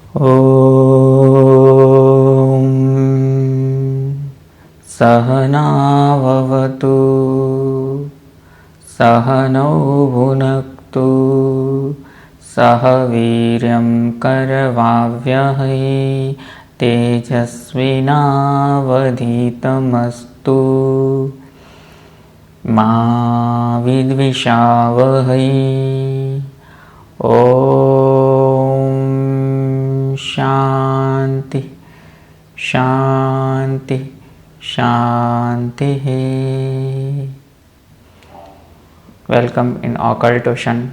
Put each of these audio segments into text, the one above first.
ॐ सहनाववतु सहनौ भुनक्तु सह वीर्यं करवावहै तेजस्विनावधीतमस्तु मा विद्विषावहै। ॐ शांति शांति शांति। Welcome in occult ocean.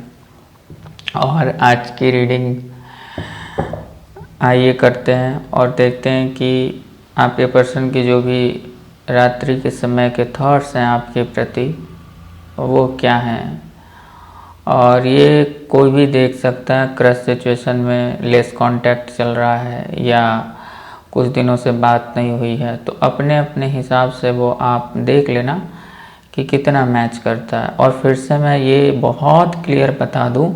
और आज की रीडिंग आइए करते हैं और देखते हैं कि आपके पर्सन की जो भी रात्रि के समय के थॉट्स हैं आपके प्रति वो क्या हैं। और ये कोई भी देख सकता है। क्रश सिचुएशन में लेस कांटेक्ट चल रहा है या कुछ दिनों से बात नहीं हुई है, तो अपने अपने हिसाब से वो आप देख लेना कि कितना मैच करता है। और फिर से मैं ये बहुत क्लियर बता दूं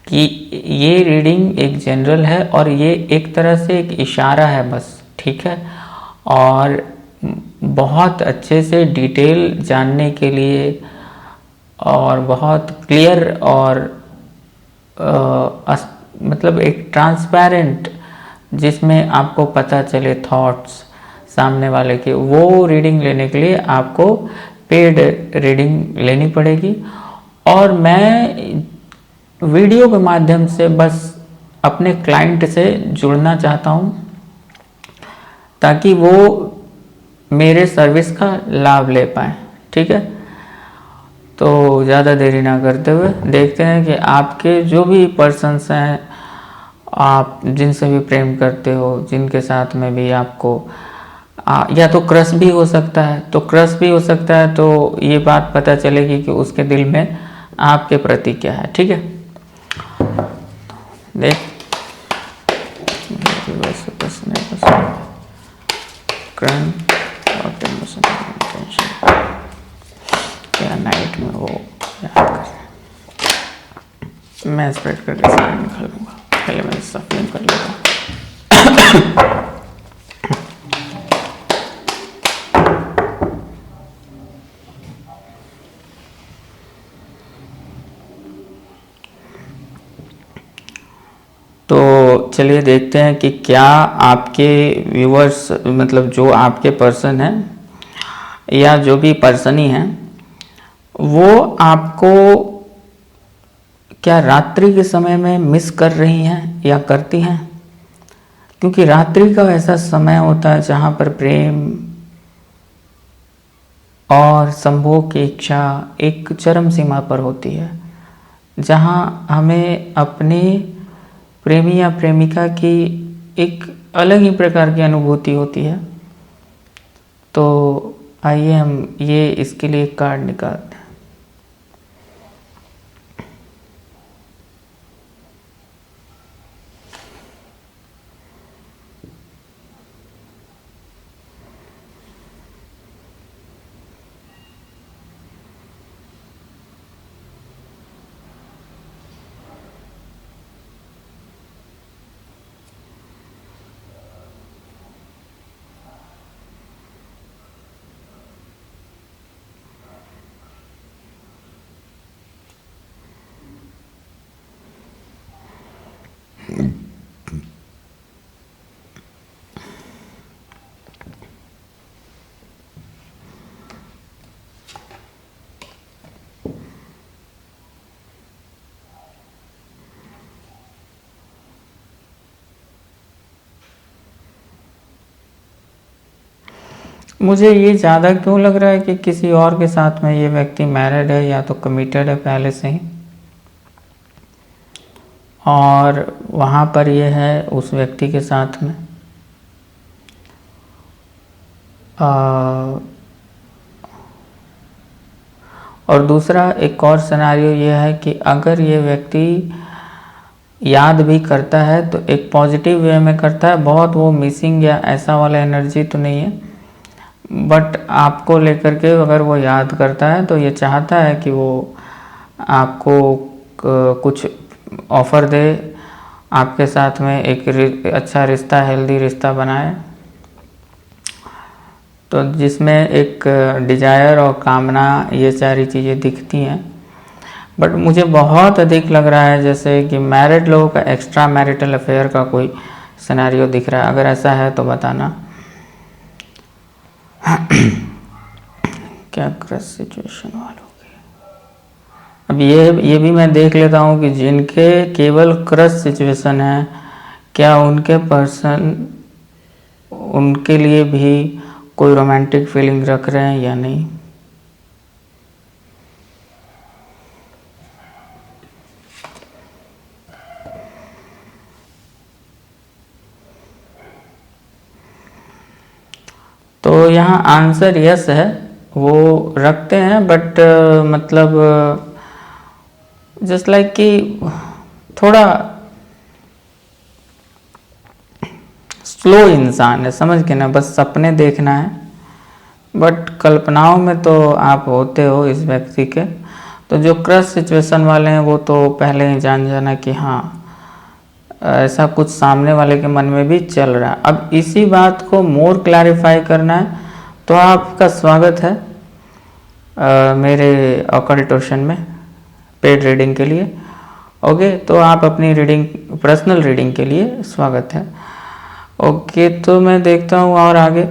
कि ये रीडिंग एक जनरल है और ये एक तरह से एक इशारा है बस, ठीक है। और बहुत अच्छे से डिटेल जानने के लिए और बहुत क्लियर और मतलब एक ट्रांसपेरेंट जिसमें आपको पता चले थॉट्स सामने वाले के, वो रीडिंग लेने के लिए आपको पेड रीडिंग लेनी पड़ेगी। और मैं वीडियो के माध्यम से बस अपने क्लाइंट से जुड़ना चाहता हूँ ताकि वो मेरे सर्विस का लाभ ले पाए, ठीक है। तो ज़्यादा देरी ना करते हुए देखते हैं कि आपके जो भी पर्सन्स हैं, आप जिनसे भी प्रेम करते हो, जिनके साथ में भी आपको या तो क्रश भी हो सकता है, तो ये बात पता चलेगी कि उसके दिल में आपके प्रति क्या है, ठीक है। देख क्या नाइट में वो याद कर, मैं स्प्रेड करके साइड निकाल लूँगा। पहले मैं सफलिंग कर लेता हूँ। तो चलिए देखते हैं कि क्या आपके व्यूअर्स, मतलब जो आपके पर्सन हैं या जो भी पर्सनी हैं, वो आपको क्या रात्रि के समय में मिस कर रही हैं या करती हैं। क्योंकि रात्रि का ऐसा समय होता है जहाँ पर प्रेम और संभोग की इच्छा एक चरम सीमा पर होती है, जहाँ हमें अपने प्रेमी या प्रेमिका की एक अलग ही प्रकार की अनुभूति होती है। तो आइए हम ये इसके लिए एक कार्ड निकालते हैं। मुझे ये ज़्यादा क्यों लग रहा है कि किसी और के साथ में ये व्यक्ति मैरिड है या तो कमिटेड है पहले से ही, और वहाँ पर ये है उस व्यक्ति के साथ में। और दूसरा एक और सिनेरियो ये है कि अगर ये व्यक्ति याद भी करता है तो एक पॉजिटिव वे में करता है, बहुत वो मिसिंग या ऐसा वाला एनर्जी तो नहीं है, बट आपको लेकर के अगर वो याद करता है तो ये चाहता है कि वो आपको कुछ ऑफ़र दे, आपके साथ में एक अच्छा रिश्ता, हेल्दी रिश्ता बनाए, तो जिसमें एक डिजायर और कामना, ये सारी चीज़ें दिखती हैं। बट मुझे बहुत अधिक लग रहा है जैसे कि मैरिड लोगों का एक्स्ट्रा मैरिटल अफेयर का कोई सिनेरियो दिख रहा है। अगर ऐसा है तो बताना। क्या क्रश सिचुएशन वालों की, अब ये भी मैं देख लेता हूँ कि जिनके केवल क्रश सिचुएशन है, क्या उनके पर्सन उनके लिए भी कोई रोमांटिक फीलिंग रख रहे हैं या नहीं। तो यहाँ आंसर यस है, वो रखते हैं, बट मतलब जस्ट लाइक कि थोड़ा स्लो इंसान है, समझ के ना, बस सपने देखना है, बट कल्पनाओं में तो आप होते हो इस व्यक्ति के। तो जो क्रश सिचुएशन वाले हैं वो तो पहले ही जान जाना कि हाँ ऐसा कुछ सामने वाले के मन में भी चल रहा है। अब इसी बात को मोर क्लैरिफाई करना है तो आपका स्वागत है मेरे ऑकल्टेशन में पेड रीडिंग के लिए। ओके, तो आप अपनी रीडिंग, पर्सनल रीडिंग के लिए स्वागत है। ओके, तो मैं देखता हूँ और आगे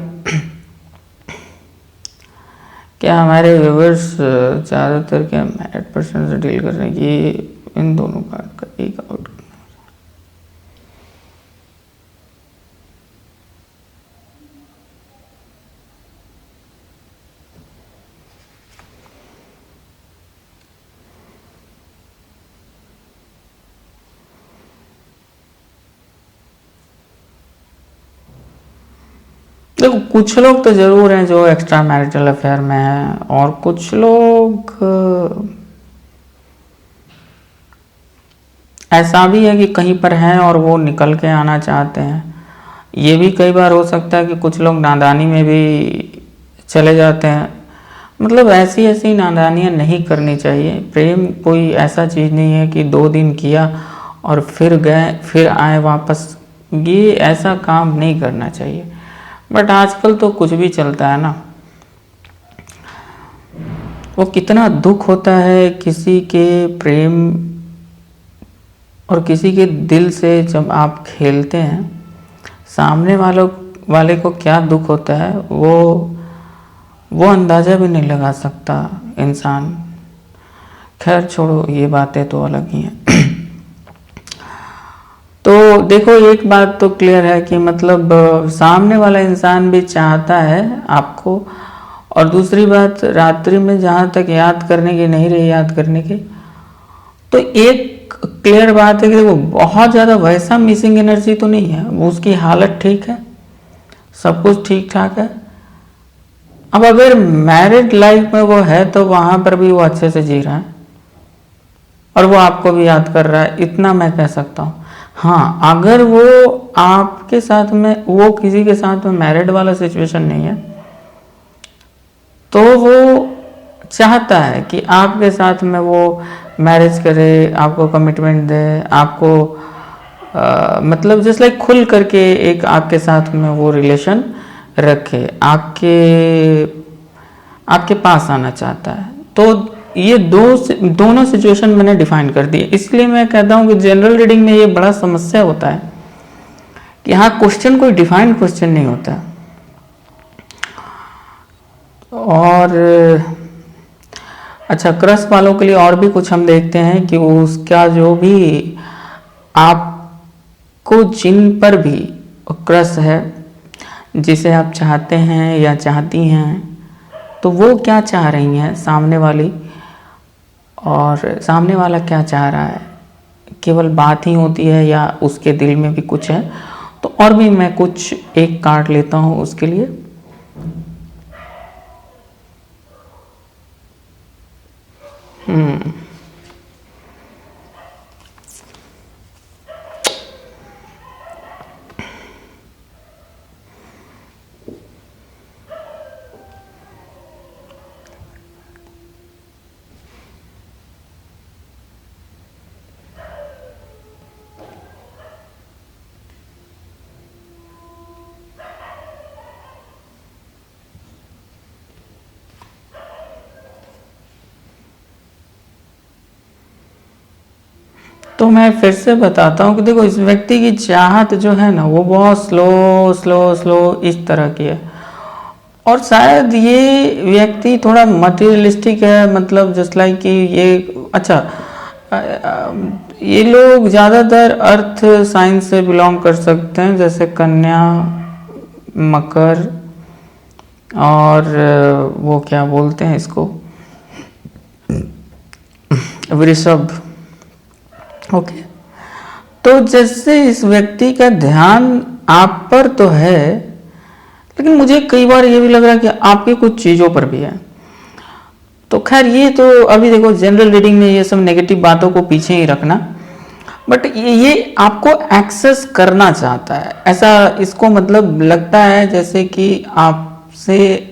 क्या हमारे व्यूवर्स ज़्यादातर क्या मैरिड पर्सन से डील कर रहे हैं, ये इन दोनों का एक आउट। देखो, कुछ लोग तो जरूर हैं जो एक्स्ट्रा मैरिटल अफेयर में हैं, और कुछ लोग ऐसा भी है कि कहीं पर हैं और वो निकल के आना चाहते हैं। ये भी कई बार हो सकता है कि कुछ लोग नादानी में भी चले जाते हैं। मतलब ऐसी ऐसी नादानियाँ नहीं करनी चाहिए। प्रेम कोई ऐसा चीज़ नहीं है कि 2 दिन किया और फिर गए फिर आए वापस, ये ऐसा काम नहीं करना चाहिए। बट आजकल तो कुछ भी चलता है ना। वो कितना दुख होता है किसी के प्रेम और किसी के दिल से जब आप खेलते हैं, सामने वाले को क्या दुख होता है वो अंदाज़ा भी नहीं लगा सकता इंसान। खैर छोड़ो, ये बातें तो अलग ही हैं। तो देखो, एक बात तो क्लियर है कि मतलब सामने वाला इंसान भी चाहता है आपको, और दूसरी बात रात्रि में जहाँ तक याद करने की नहीं रही, याद करने की, तो एक क्लियर बात है कि वो बहुत ज़्यादा वैसा मिसिंग एनर्जी तो नहीं है, वो उसकी हालत ठीक है, सब कुछ ठीक ठाक है। अब अगर मैरिड लाइफ में वो है तो वहाँ पर भी वो अच्छे से जी रहा है और वो आपको भी याद कर रहा है, इतना मैं कह सकता हूँ। हाँ, अगर वो आपके साथ में, वो किसी के साथ में मैरिड वाला सिचुएशन नहीं है, तो वो चाहता है कि आपके साथ में वो मैरिज करे, आपको कमिटमेंट दे, आपको मतलब जस्ट लाइक खुल करके एक आपके साथ में वो रिलेशन रखे, आपके पास आना चाहता है। तो ये दोनों सिचुएशन मैंने डिफाइन कर दी। इसलिए मैं कहता हूँ कि जनरल रीडिंग में ये बड़ा समस्या होता है कि हाँ, क्वेश्चन कोई डिफाइंड क्वेश्चन नहीं होता। और अच्छा, क्रश वालों के लिए और भी कुछ हम देखते हैं कि उसका जो भी आपको जिन पर भी क्रश है, जिसे आप चाहते हैं या चाहती हैं, तो वो क्या चाह रही हैं सामने वाली, और सामने वाला क्या चाह रहा है, केवल बात ही होती है या उसके दिल में भी कुछ है। तो और भी मैं कुछ एक कार्ड लेता हूँ उसके लिए। तो मैं फिर से बताता हूँ कि देखो इस व्यक्ति की चाहत जो है ना वो बहुत स्लो स्लो स्लो इस तरह की है, और शायद ये व्यक्ति थोड़ा मटेरियलिस्टिक है, मतलब जस्ट लाइक कि ये अच्छा ये लोग ज़्यादातर अर्थ साइंस से बिलोंग कर सकते हैं, जैसे कन्या, मकर और वो क्या बोलते हैं इसको, वृषभ। ओके, तो जैसे इस व्यक्ति का ध्यान आप पर तो है, लेकिन मुझे कई बार ये भी लग रहा है कि आपकी कुछ चीज़ों पर भी है। तो खैर ये तो अभी देखो जनरल रीडिंग में ये सब नेगेटिव बातों को पीछे ही रखना, बट ये आपको एक्सेस करना चाहता है, ऐसा इसको मतलब लगता है जैसे कि आपसे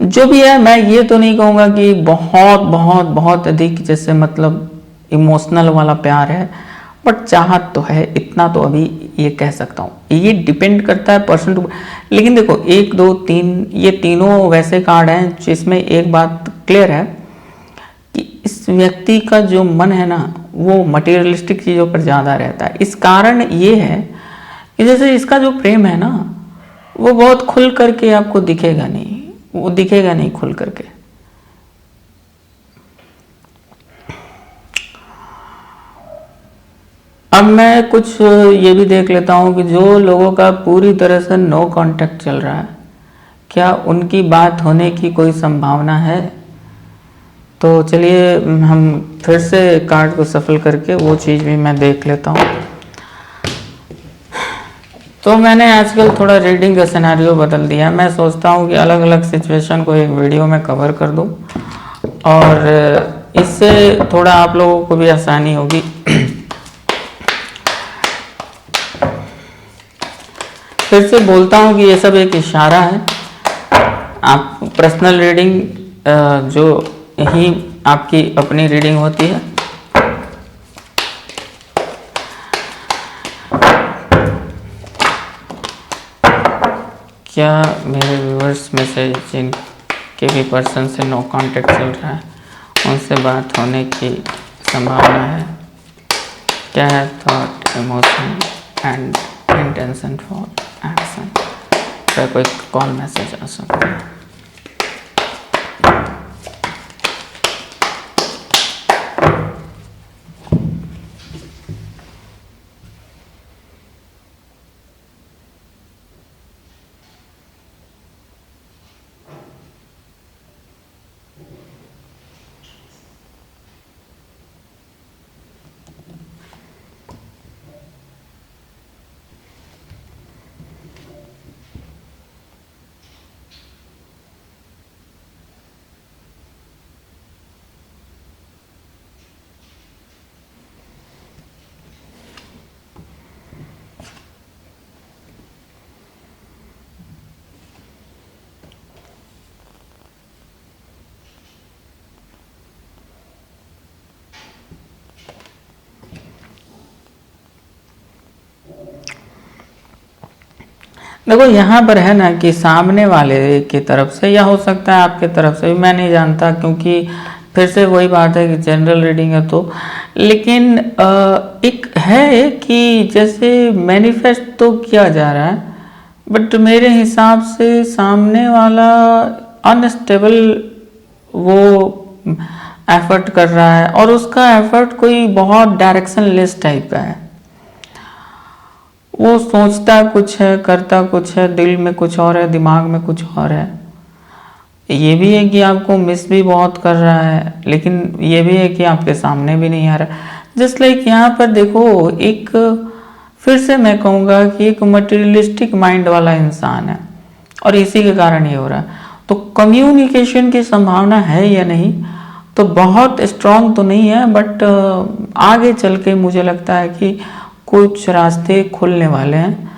जो भी है, मैं ये तो नहीं कहूँगा कि बहुत बहुत बहुत अधिक जैसे मतलब इमोशनल वाला प्यार है, बट चाहत तो है, इतना तो अभी ये कह सकता हूँ। ये डिपेंड करता है पर्सन टू। लेकिन देखो 1 2 3 ये तीनों वैसे कार्ड हैं जिसमें एक बात क्लियर है कि इस व्यक्ति का जो मन है ना वो मटेरियलिस्टिक चीज़ों पर ज़्यादा रहता है। इस कारण ये है कि जैसे इसका जो प्रेम है ना वो बहुत खुल करके आपको दिखेगा नहीं, वो दिखेगा नहीं खुल करके। अब मैं कुछ ये भी देख लेता हूँ कि जो लोगों का पूरी तरह से नो कांटेक्ट चल रहा है, क्या उनकी बात होने की कोई संभावना है? तो चलिए हम फिर से कार्ड को सफल करके वो चीज़ भी मैं देख लेता हूँ। तो मैंने आजकल थोड़ा रीडिंग का सिनेरियो बदल दिया है। मैं सोचता हूँ कि अलग अलग सिचुएशन को एक वीडियो में कवर कर दूँ और इससे थोड़ा आप लोगों को भी आसानी होगी। फिर से बोलता हूँ कि ये सब एक इशारा है। आप पर्सनल रीडिंग जो ही आपकी अपनी रीडिंग होती है। क्या मेरे व्यूअर्स में से जिनके भी पर्सन से नो कांटेक्ट चल रहा है उनसे बात होने की संभावना है? क्या है thought, emotion and intention for action? क्या कोई कॉल मैसेज आ सकता है? देखो यहाँ पर है ना कि सामने वाले की तरफ से या हो सकता है आपके तरफ से भी, मैं नहीं जानता, क्योंकि फिर से वही बात है कि जनरल रीडिंग है तो। लेकिन एक है कि जैसे मैनिफेस्ट तो किया जा रहा है, बट मेरे हिसाब से सामने वाला अनस्टेबल वो एफर्ट कर रहा है, और उसका एफर्ट कोई बहुत डायरेक्शन लेस टाइप का है। वो सोचता कुछ है, करता कुछ है, दिल में कुछ और है, दिमाग में कुछ और है। ये भी है कि आपको मिस भी बहुत कर रहा है, लेकिन ये भी है कि आपके सामने भी नहीं आ रहा। जस्ट लाइक यहाँ पर देखो, एक फिर से मैं कहूँगा कि एक मटेरियलिस्टिक माइंड वाला इंसान है और इसी के कारण ये हो रहा है। तो कम्युनिकेशन की संभावना है या नहीं, तो बहुत स्ट्रांग तो नहीं है, बट आगे चल के मुझे लगता है कि कुछ रास्ते खुलने वाले हैं।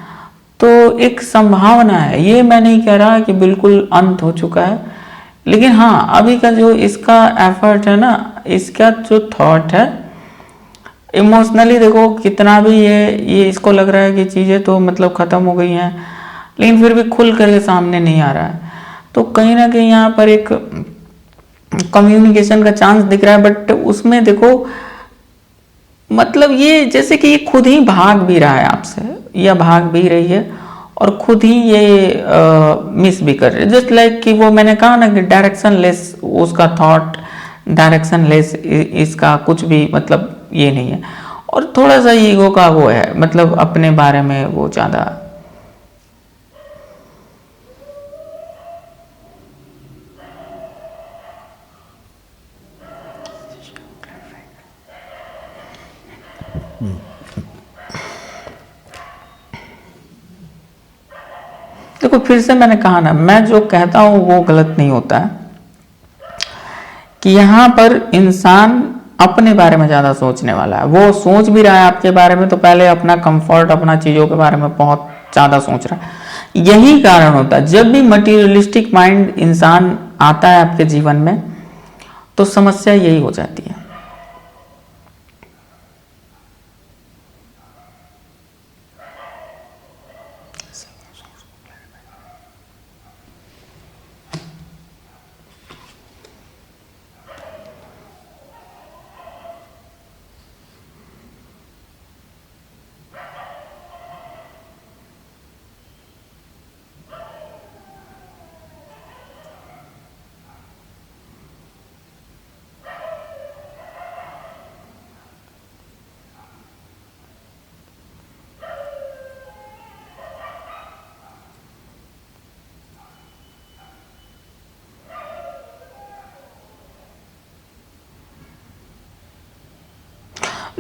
तो एक संभावना है, ये मैं नहीं कह रहा कि बिल्कुल अंत हो चुका है, लेकिन हाँ अभी का जो इसका एफर्ट है ना, इसका जो थॉट है इमोशनली, देखो कितना भी ये इसको लग रहा है कि चीज़ें तो मतलब ख़त्म हो गई हैं, लेकिन फिर भी खुल करके सामने नहीं आ रहा है। तो कहीं ना कहीं यहाँ पर एक कम्युनिकेशन का चांस दिख रहा है, बट उसमें देखो मतलब ये जैसे कि ये खुद ही भाग भी रहा है आपसे, या भाग भी रही है और खुद ही ये मिस भी कर रही है। जस्ट लाइक कि वो मैंने कहा ना कि डायरेक्शन लेस उसका थॉट, डायरेक्शन लेस इसका कुछ भी मतलब ये नहीं है। और थोड़ा सा ईगो का वो है, मतलब अपने बारे में वो ज़्यादा। देखो फिर से मैंने कहा ना, मैं जो कहता हूं वो गलत नहीं होता है, कि यहाँ पर इंसान अपने बारे में ज़्यादा सोचने वाला है। वो सोच भी रहा है आपके बारे में, तो पहले अपना कंफर्ट, अपना चीज़ों के बारे में बहुत ज़्यादा सोच रहा है। यही कारण होता है जब भी मटीरियलिस्टिक माइंड इंसान आता है आपके जीवन में, तो समस्या यही हो जाती है।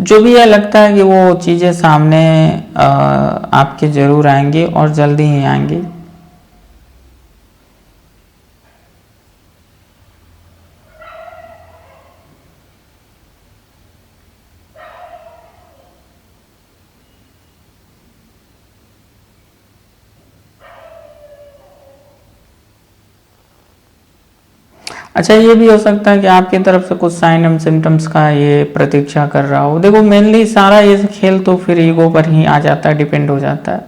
जो भी है, लगता है कि वो चीज़ें सामने आपके जरूर आएंगी और जल्दी ही आएंगी। अच्छा, ये भी हो सकता है कि आपकी तरफ से कुछ साइन एंड सिम्टम्स का ये प्रतीक्षा कर रहा हो। देखो मेनली सारा ये खेल तो फिर ईगो पर ही आ जाता है, डिपेंड हो जाता है,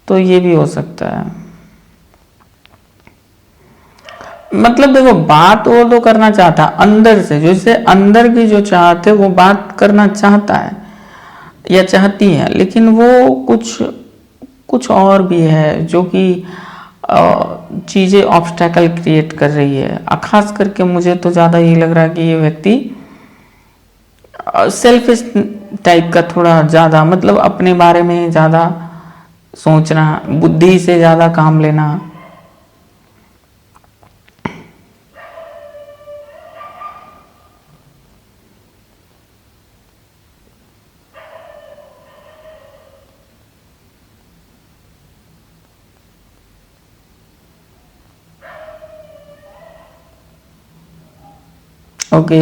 तो ये भी हो सकता है। मतलब देखो बात वो तो करना चाहता अंदर से, जैसे अंदर की जो चाहत है वो बात करना चाहता है या चाहती है, लेकिन वो कुछ और भी है जो कि चीज़ें ऑब्स्टेकल क्रिएट कर रही है। खास करके मुझे तो ज़्यादा यही लग रहा है कि ये व्यक्ति सेल्फिश टाइप का, थोड़ा ज़्यादा मतलब अपने बारे में ज़्यादा सोचना, बुद्धि से ज़्यादा काम लेना। ओके,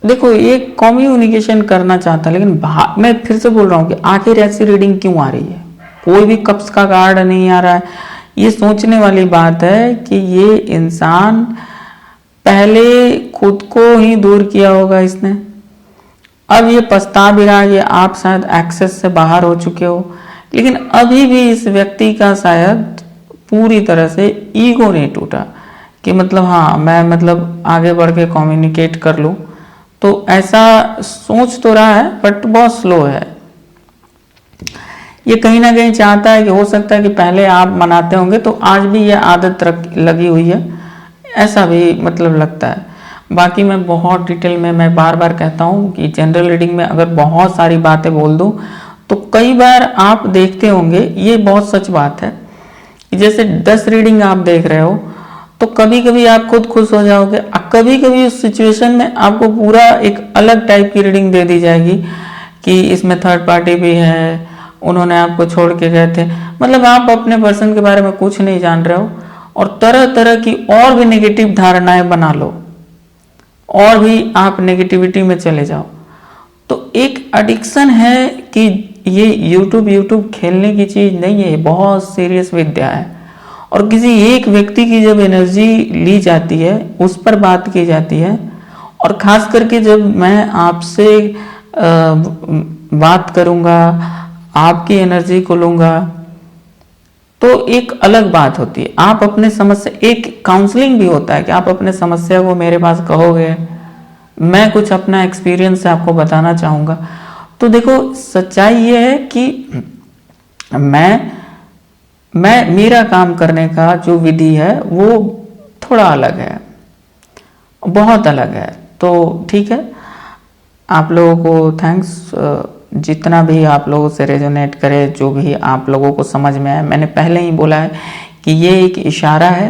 देखो ये कम्युनिकेशन करना चाहता है, लेकिन मैं फिर से बोल रहा हूँ कि आखिर ऐसी रीडिंग क्यों आ रही है? कोई भी कप्स का कार्ड नहीं आ रहा है। ये सोचने वाली बात है कि ये इंसान पहले खुद को ही दूर किया होगा इसने, अब ये पछता भी रहा है कि आप शायद एक्सेस से बाहर हो चुके हो, लेकिन अभी भी इस व्यक्ति का शायद पूरी तरह से ईगो नहीं टूटा कि मतलब हाँ मैं मतलब आगे बढ़ के कम्युनिकेट कर लूँ। तो ऐसा सोच तो रहा है बट बहुत स्लो है। ये कहीं ना कहीं चाहता है कि हो सकता है कि पहले आप मनाते होंगे तो आज भी ये आदत लगी हुई है, ऐसा भी मतलब लगता है। बाकी मैं बहुत डिटेल में, मैं बार बार कहता हूँ कि जनरल रीडिंग में अगर बहुत सारी बातें बोल दूँ तो कई बार आप देखते होंगे, ये बहुत सच बात है, जैसे 10 रीडिंग आप देख रहे हो तो कभी कभी आप खुद खुश हो जाओगे, कभी कभी उस सिचुएशन में आपको पूरा एक अलग टाइप की रीडिंग दे दी जाएगी कि इसमें थर्ड पार्टी भी है, उन्होंने आपको छोड़ के गए थे, मतलब आप अपने पर्सन के बारे में कुछ नहीं जान रहे हो और तरह तरह की और भी नेगेटिव धारणाएं बना लो और भी आप नेगेटिविटी में चले जाओ। तो एक एडिक्शन है कि ये यूट्यूब खेलने की चीज नहीं है, बहुत सीरियस विद्या है और किसी एक व्यक्ति की जब एनर्जी ली जाती है, उस पर बात की जाती है, और खास करके जब मैं आपसे बात करूंगा, आपकी एनर्जी को लूंगा, तो एक अलग बात होती है। आप अपने समस्या, एक काउंसलिंग भी होता है कि आप अपने समस्या को मेरे पास कहोगे, मैं कुछ अपना एक्सपीरियंस से आपको बताना चाहूंगा। तो देखो, सच्चाई ये है कि मेरा काम करने का जो विधि है वो थोड़ा अलग है, बहुत अलग है। तो ठीक है, आप लोगों को थैंक्स, जितना भी आप लोगों से रेजोनेट करे, जो भी आप लोगों को समझ में आए। मैंने पहले ही बोला है कि ये एक इशारा है,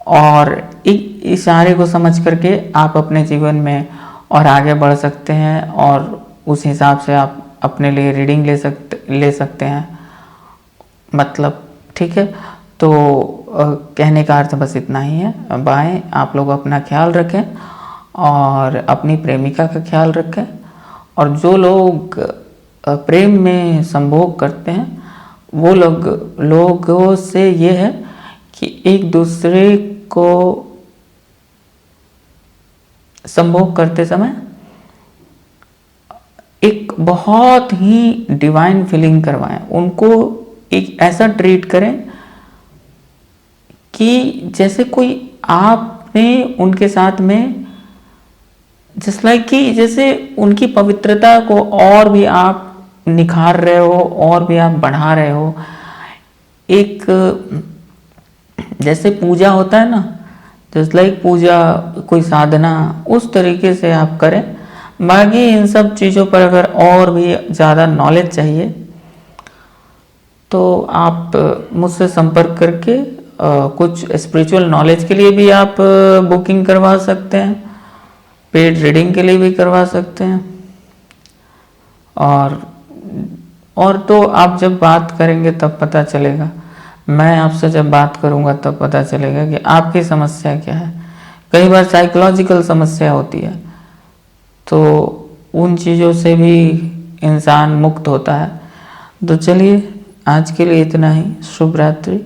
और एक इशारे को समझ करके आप अपने जीवन में और आगे बढ़ सकते हैं, और उस हिसाब से आप अपने लिए रीडिंग ले सकते हैं, मतलब ठीक है। तो कहने का अर्थ बस इतना ही है। बाय। आप लोग अपना ख्याल रखें और अपनी प्रेमिका का ख्याल रखें, और जो लोग प्रेम में संभोग करते हैं, वो लोगों से ये है कि एक दूसरे को संभोग करते समय एक बहुत ही डिवाइन फीलिंग करवाएं, उनको एक ऐसा ट्रीट करें कि जैसे कोई आपने उनके साथ में, जस्ट लाइक कि जैसे उनकी पवित्रता को और भी आप निखार रहे हो, और भी आप बढ़ा रहे हो। एक जैसे पूजा होता है ना, जस्ट लाइक पूजा, कोई साधना, उस तरीके से आप करें। बाकी इन सब चीज़ों पर अगर और भी ज़्यादा नॉलेज चाहिए तो आप मुझसे संपर्क करके कुछ स्पिरिचुअल नॉलेज के लिए भी आप बुकिंग करवा सकते हैं, पेड रीडिंग के लिए भी करवा सकते हैं। और तो आप जब बात करेंगे तब पता चलेगा, मैं आपसे जब बात करूंगा तब पता चलेगा कि आपकी समस्या क्या है। कई बार साइकोलॉजिकल समस्या होती है, तो उन चीज़ों से भी इंसान मुक्त होता है। तो चलिए, आज के लिए इतना ही। शुभ रात्रि।